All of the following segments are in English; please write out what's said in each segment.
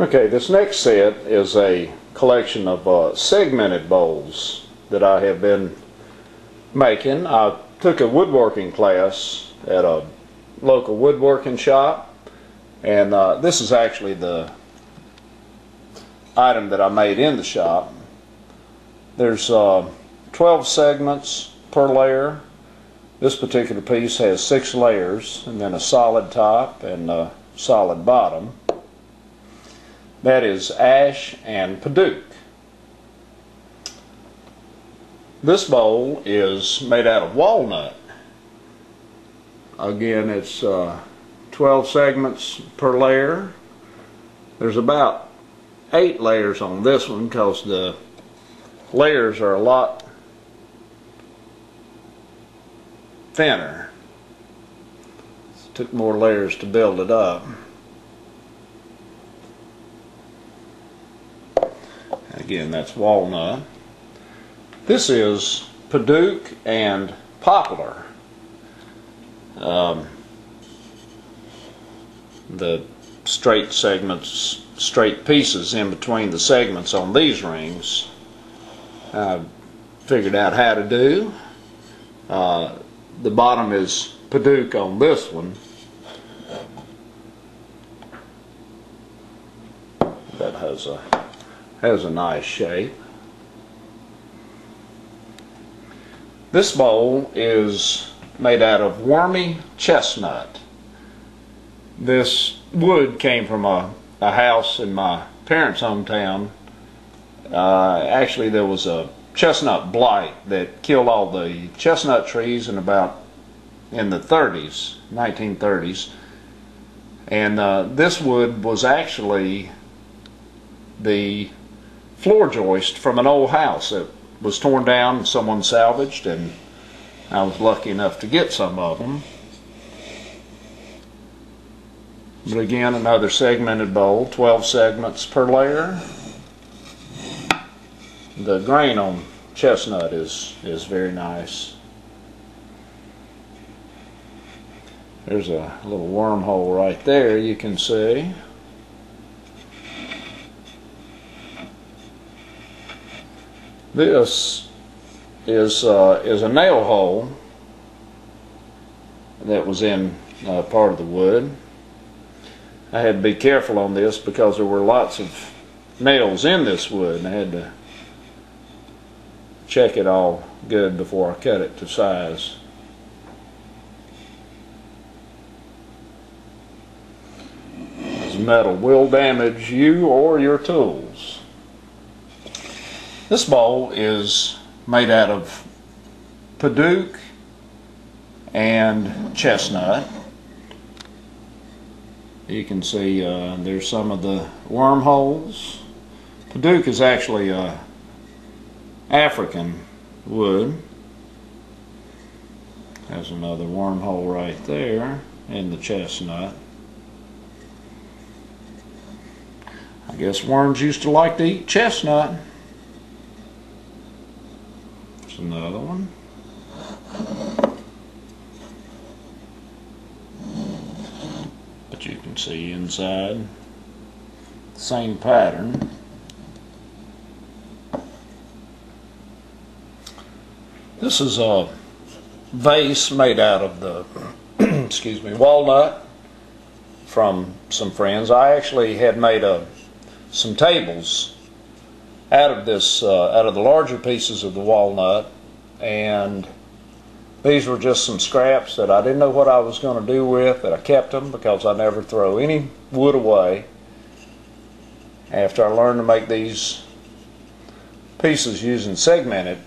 Okay, this next set is a collection of segmented bowls that I have been making. I took a woodworking class at a local woodworking shop, and this is actually the item that I made in the shop. There's 12 segments per layer. This particular piece has 6 layers, and then a solid top and a solid bottom. That is ash and Paducah. This bowl is made out of walnut. Again, it's 12 segments per layer. There's about 8 layers on this one because the layers are a lot thinner. It took more layers to build it up. Again, that's walnut. This is Paducah and poplar. The straight segments, straight pieces in between the segments on these rings, I figured out how to do. The bottom is Paducah on this one. That has a nice shape. This bowl is made out of wormy chestnut. This wood came from a house in my parents' hometown. Actually, there was a chestnut blight that killed all the chestnut trees in the 30s, 1930s. And this wood was actually the floor joist from an old house that was torn down and someone salvaged, and I was lucky enough to get some of them. But again, another segmented bowl, 12 segments per layer. The grain on chestnut is very nice. There's a little wormhole right there you can see. This is a nail hole that was in part of the wood. I had to be careful on this because there were lots of nails in this wood, and I had to check it all good before I cut it to size. This metal will damage you or your tools. This bowl is made out of Paducah and chestnut. You can see there's some of the wormholes. Paducah is actually African wood. Has another wormhole right there in the chestnut. I guess worms used to like to eat chestnut. There's another one. But you can see inside the same pattern. This is a vase made out of the excuse me, walnut from some friends. I actually had made some tables out of this, out of the larger pieces of the walnut, and these were just some scraps that I didn't know what I was going to do with, that I kept them because I never throw any wood away. After I learned to make these pieces using segmented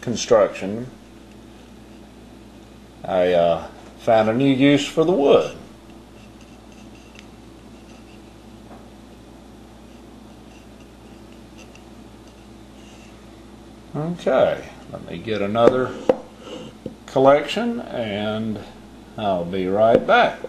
construction, I found a new use for the wood. Okay, let me get another collection and I'll be right back.